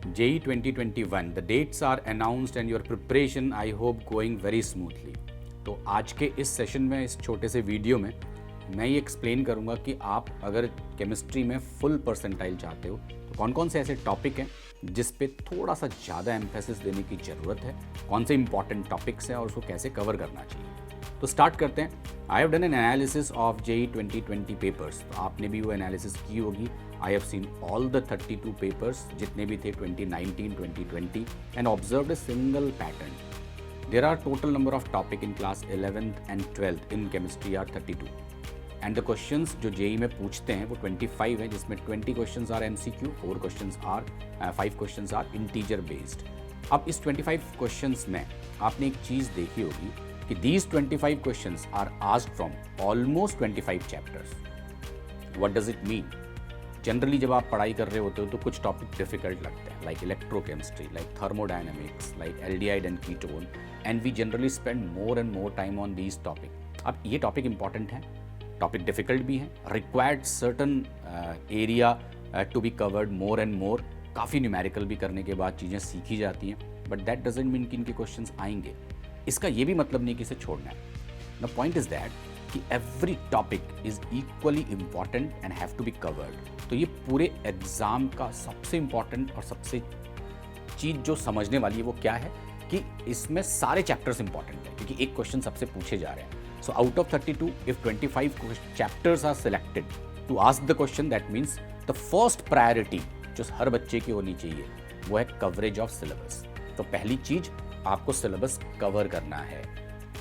JEE 2021, the dates are announced and your preparation I hope going very smoothly. तो आज के इस session में, इस छोटे से वीडियो में मैं ये एक्सप्लेन करूँगा कि आप अगर केमिस्ट्री में फुल परसेंटाइल चाहते हो तो कौन कौन से ऐसे टॉपिक हैं जिस पे थोड़ा सा ज़्यादा एम्फेसिस देने की ज़रूरत है, कौन से इंपॉर्टेंट टॉपिक्स हैं और उसको कैसे कवर करना चाहिए। तो स्टार्ट करते हैं। I have done an analysis of JEE 2020 papers. तो आपने भी वो एनालिसिस की होगी। I have seen all the 32 papers जितने भी थे 2019, 2020 and observed a single pattern. There are total number of topic in class 11th and 12th in chemistry are 32 and the questions जो JEE में पूछते हैं वो 25 हैं, जिसमें 20 questions are MCQ, 5 questions are integer based. अब इस 25 क्वेश्चंस में आपने एक चीज़ देखी होगी कि these 25 questions are asked from almost 25 chapters. What does it mean? Generally जब आप पढ़ाई कर रहे होते हो तो कुछ टॉपिक डिफिकल्ट लगते हैं, like electrochemistry, like thermodynamics, like aldehyde and ketone, and we generally spend more and more time on these topic. अब ये टॉपिक इंपॉर्टेंट है, टॉपिक डिफिकल्ट भी है, required certain area to be covered more and more. काफ़ी numerical भी करने के बाद चीज़ें सीखी जाती हैं, बट दैट डजंट मीन कि इनके क्वेश्चन आएंगे। इसका ये भी मतलब नहीं कि इसे छोड़ना है। द पॉइंट इज दैट कि every topic is equally important and have to be covered. तो ये पूरे एग्जाम का सबसे इम्पॉर्टेंट और सबसे चीज़ जो समझने वाली है वो क्या है कि इसमें सारे चैप्टर्स इंपॉर्टेंट है, क्योंकि एक क्वेश्चन सबसे पूछे जा रहे हैं। So out of 32 if 25 chapters are selected to ask the question, that means the first priority जो हर बच्चे की होनी चाहिए वो है कवरेज ऑफ सिलेबस। तो पहली चीज आपको सिलेबस कवर करना है।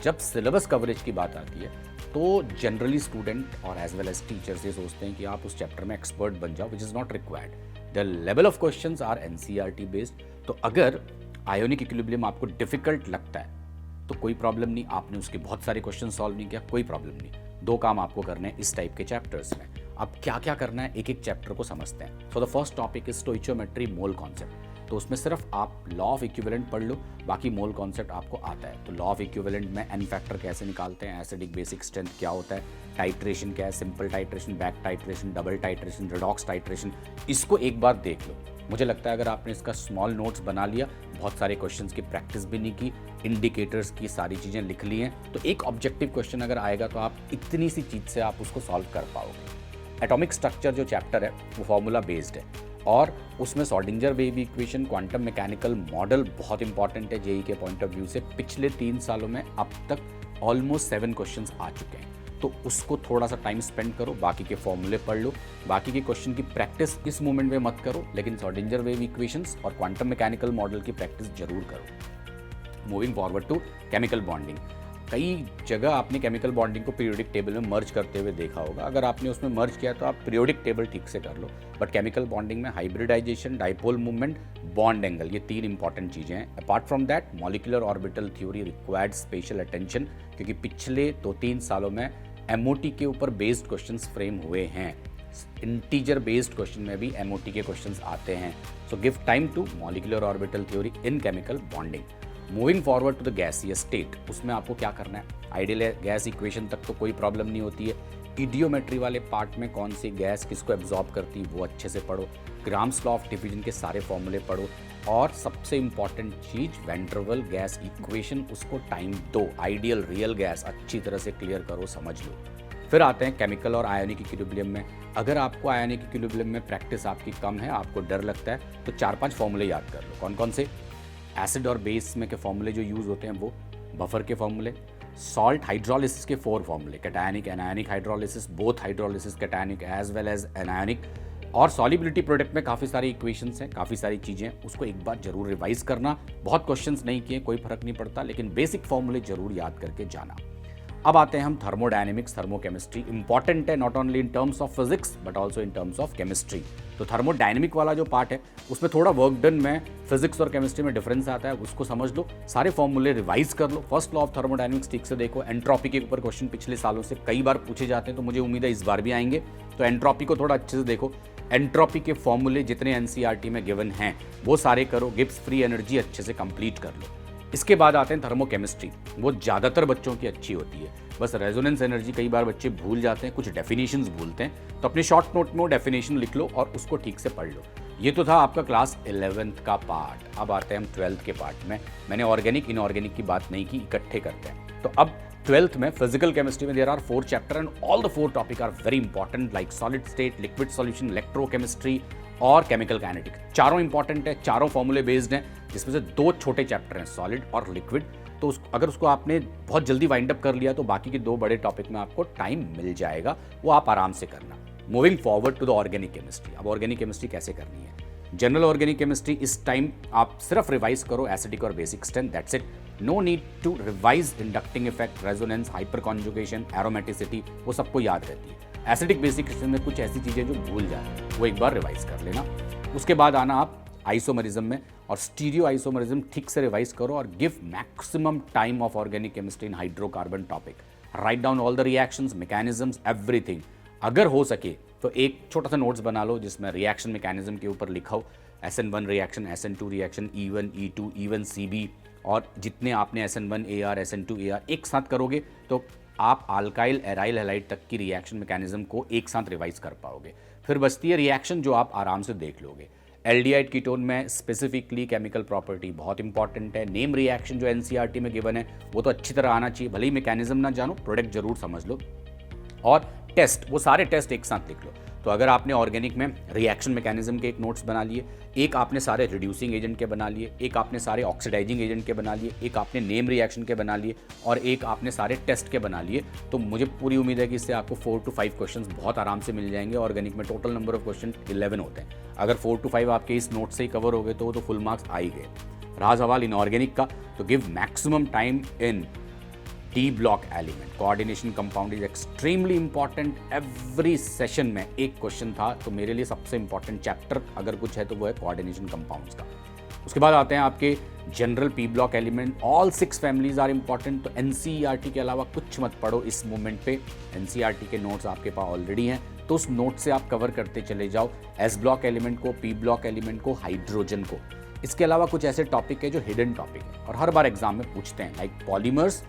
जब सिलेबस कवरेज की बात आती है तो जनरली स्टूडेंट और एज वेल एज टीचर्स ये सोचते हैं कि आप उस चैप्टर में एक्सपर्ट बन जाओ, which is not required. The level of questions are NCERT based. तो अगर आयोनिक इक्विलिब्रियम आपको डिफिकल्ट लगता है तो कोई प्रॉब्लम नहीं, आपने उसके बहुत सारे क्वेश्चन सॉल्व नहीं किया, कोई प्रॉब्लम नहीं। दो काम आपको करने हैं इस टाइप के चैप्टर्स में। अब क्या क्या करना है, एक एक चैप्टर को समझते हैं। So the first topic is stoichiometry mole concept. तो उसमें सिर्फ आप लॉ ऑफ इक्विवेलेंट पढ़ लो, बाकी मोल कॉन्सेप्ट आपको आता है। तो लॉ ऑफ इक्विवेलेंट में एन फैक्टर कैसे निकालते हैं, एसिडिक बेसिक स्ट्रेंथ क्या होता है, टाइट्रेशन क्या है, simple titration, back titration, double titration, redox titration, इसको एक बार देख लो। मुझे लगता है अगर आपने इसका स्मॉल नोट्स बना लिया, बहुत सारे क्वेश्चंस की प्रैक्टिस भी नहीं की, इंडिकेटर्स की सारी चीज़ें लिख ली हैं, तो एक ऑब्जेक्टिव क्वेश्चन अगर आएगा तो आप इतनी सी चीज़ से आप उसको सॉल्व कर पाओगे। एटॉमिक स्ट्रक्चर जो चैप्टर है वो फॉर्मूला बेस्ड है और उसमें Schrodinger wave equation, quantum mechanical model बहुत इंपॉर्टेंट है JEE के पॉइंट ऑफ व्यू से। पिछले 3 सालों में अब तक ऑलमोस्ट 7 क्वेश्चंस आ चुके हैं, तो उसको थोड़ा सा टाइम स्पेंड करो, बाकी के फॉर्मूले पढ़ लो, बाकी के क्वेश्चन की प्रैक्टिस इस मोमेंट में मत करो, लेकिन श्रोडिंगर वेव इक्वेशंस और क्वांटम मैकेनिकल मॉडल की प्रैक्टिस जरूर करो। Moving forward to chemical bonding. कई जगह आपने केमिकल बॉन्डिंग को पीरियोडिक टेबल में मर्ज करते हुए देखा होगा। अगर आपने उसमें मर्ज किया तो आप पीरियोडिक टेबल ठीक से कर लो, बट केमिकल बॉन्डिंग में hybridisation, dipole movement, bond angle, ये 3 इंपॉर्टेंट चीज़ें हैं। Apart from that molecular orbital theory required special attention, क्योंकि पिछले 2-3 सालों में MOT के ऊपर बेस्ड क्वेश्चंस फ्रेम हुए हैं। इंटीजर बेस्ड क्वेश्चन में भी MOT के क्वेश्चंस आते हैं। So give time to molecular orbital theory in chemical bonding. Moving forward to the gaseous state, उसमें आपको क्या करना है, आइडियल गैस इक्वेशन तक तो कोई प्रॉब्लम नहीं होती है। इडियोमेट्री वाले पार्ट में कौन सी गैस किसको एब्जॉर्ब करती है वो अच्छे से पढ़ो, ग्राम्स लॉ ऑफ डिफ्यूजन के सारे फॉर्मूले पढ़ो, और सबसे इंपॉर्टेंट चीज van der Waals gas equation, उसको टाइम दो, आइडियल रियल गैस अच्छी तरह से क्लियर करो, समझ लो। फिर आते हैं केमिकल और आयोनिक इक्विलिब्रियम में। अगर आपको आयोनिक इक्विलिब्रियम में प्रैक्टिस आपकी कम है, आपको डर लगता है, तो 4-5 फॉर्मूले याद कर लो। कौन कौन से? एसिड और बेस में के फॉर्मूले जो यूज़ होते हैं वो, बफर के फॉर्मूले, सॉल्ट हाइड्रोलिसिस के 4 फॉर्मूले, cationic, anionic hydrolysis, both hydrolysis cationic as well as anionic, और सॉल्युबिलिटी प्रोडक्ट में काफ़ी सारी इक्वेशंस हैं, काफ़ी सारी चीज़ें, उसको एक बार जरूर रिवाइज करना। बहुत क्वेश्चंस नहीं किए कोई फर्क नहीं पड़ता, लेकिन बेसिक फॉर्मूले जरूर याद करके जाना। अब आते हैं हम थर्मोडायनेमिक्स, थर्मोकेमिस्ट्री। इंपॉर्टेंट है not only in terms of physics but also in terms of chemistry. तो थर्मोडायनेमिक वाला जो पार्ट है उसमें थोड़ा वर्क डन में फिजिक्स और केमिस्ट्री में डिफरेंस आता है, उसको समझ लो, सारे फॉर्मूले रिवाइज कर लो। फर्स्ट लॉ ऑफ थर्मोडायनेमिक्स ठीक से देखो। एंट्रोपी के ऊपर क्वेश्चन पिछले सालों से कई बार पूछे जाते हैं, तो मुझे उम्मीद है इस बार भी आएंगे। तो एंट्रोपी को थोड़ा अच्छे से देखो। एंट्रोपी के फॉर्मूले जितने NCERT में गिवन हैं वो सारे करो। गिब्स फ्री एनर्जी अच्छे से कंप्लीट कर लो। इसके बाद आते हैं थर्मोकेमिस्ट्री, वो ज़्यादातर बच्चों की अच्छी होती है, बस रेजोनेंस एनर्जी कई बार बच्चे भूल जाते हैं, कुछ डेफिनेशंस भूलते हैं, तो अपने शॉर्ट नोट में वो डेफिनेशन लिख लो और उसको ठीक से पढ़ लो। ये तो था आपका क्लास 11th का पार्ट। अब आते हैं हम 12th के पार्ट में। मैंने ऑर्गेनिक इनऑर्गेनिक की बात नहीं की, इकट्ठे करते हैं। तो अब 12th में फिजिकल केमिस्ट्री में there are 4 chapter and all the 4 topic are very important, like solid state, liquid solution, electrochemistry और केमिकल काइनेटिक्स। चारों इंपॉर्टेंट है, चारों फॉर्मूले बेस्ड हैं, जिसमें से 2 छोटे चैप्टर हैं, सॉलिड और लिक्विड। तो अगर उसको आपने बहुत जल्दी वाइंड अप कर लिया तो बाकी के 2 बड़े टॉपिक में आपको टाइम मिल जाएगा, वो आप आराम से करना। Moving forward to the organic chemistry. अब ऑर्गेनिक केमिस्ट्री कैसे करनी है? जनरल ऑर्गेनिक केमिस्ट्री इस टाइम आप सिर्फ रिवाइज करो एसिडिक और basic strength, that's it. No need to revise inductive effect, resonance, hyperconjugation, aromaticity, वो सबको याद रहती है। एसिडिक बेसिक स्ट्रेंथ में कुछ ऐसी चीज़ें जो भूल जाए, वो एक बार रिवाइज कर लेना। उसके बाद आना आप आइसोमरिज्म में, और स्टीरियो आइसोमरिज्म ठीक से रिवाइज करो और give maximum time of organic chemistry in hydrocarbon topic. Write down all the reactions, mechanisms, everything. अगर हो सके तो एक छोटा सा नोट्स बना लो जिसमें रिएक्शन मैकेनिज्म के ऊपर लिखा हो, SN1 reaction, SN2 reaction, E1, E2, E1, CB, और जितने आपने SN1 AR, SN2 AR एक साथ करोगे तो आप अल्काइल एराइल हैलाइड तक की रिएक्शन मैकेनिज्म को एक साथ रिवाइज कर पाओगे। फिर बचती है रिएक्शन जो आप आराम से देख लोगे। एल्डिहाइड कीटोन में स्पेसिफिकली केमिकल प्रॉपर्टी बहुत इंपॉर्टेंट है। नेम रिएक्शन जो NCERT में गिवन है वो तो अच्छी तरह आना चाहिए, भले ही मैकेनिज्म ना जानो, प्रोडक्ट जरूर समझ लो। और टेस्ट, वो सारे टेस्ट एक साथ लिख लो। तो अगर आपने ऑर्गेनिक में रिएक्शन मैकेनिज्म के एक नोट्स बना लिए, एक आपने सारे रिड्यूसिंग एजेंट के बना लिए, एक आपने सारे ऑक्सीडाइजिंग एजेंट के बना लिए, एक आपने नेम रिएक्शन के बना लिए, और एक आपने सारे टेस्ट के बना लिए, तो मुझे पूरी उम्मीद है कि इससे आपको 4 to 5 क्वेश्चंस बहुत आराम से मिल जाएंगे। ऑर्गेनिक में टोटल नंबर ऑफ क्वेश्चन 11 होते हैं। अगर 4 to 5 आपके इस नोट से ही कवर हो गए तो वो तो फुल मार्क्स आ ही गए। रहा सवाल इनऑर्गेनिक का, तो give maximum time in D block element. Coordination compound is extremely important. Every session में एक क्वेश्चन था, तो मेरे लिए सबसे इंपॉर्टेंट चैप्टर अगर कुछ है तो वो है कोऑर्डिनेशन कंपाउंड्स का। उसके बाद आते हैं आपके general P block element. All 6 families are important. तो NCERT के अलावा कुछ मत पढ़ो इस मोमेंट पे। NCERT के नोट्स आपके पास ऑलरेडी हैं, तो उस नोट से आप कवर करते चले जाओ S block एलिमेंट को, P block एलिमेंट को, हाइड्रोजन को। इसके अलावा कुछ ऐसे टॉपिक है जो हिडन टॉपिक है और हर बार एग्जाम में पूछते हैं, like polymers,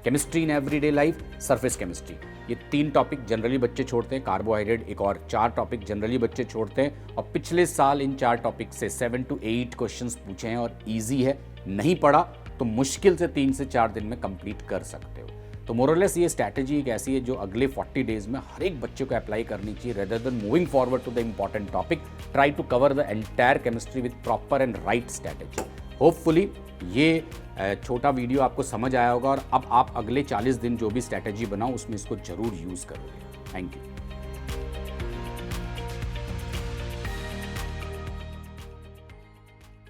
chemistry in everyday life, surface chemistry. ये 3 टॉपिक जनरली बच्चे छोड़ते हैं। कार्बोहाइड्रेट एक और 4 टॉपिक जनरली बच्चे छोड़ते हैं, और पिछले साल इन 4 टॉपिक से 7 to 8 क्वेश्चंस पूछे हैं और इजी है। नहीं पढ़ा तो मुश्किल से 3 से 4 दिन में कंप्लीट कर सकते हो। तो मोरलेस ये स्ट्रैटेजी एक ऐसी है जो अगले 40 डेज में हर एक बच्चे को अप्लाई करनी चाहिए। Rather than moving forward to the important topic, try to cover the entire chemistry with proper and right strategy. Hopefully ये छोटा वीडियो आपको समझ आया होगा, और अब आप अगले 40 दिन जो भी स्ट्रैटेजी बनाओ उसमें इसको जरूर यूज़ करोगे। Thank you.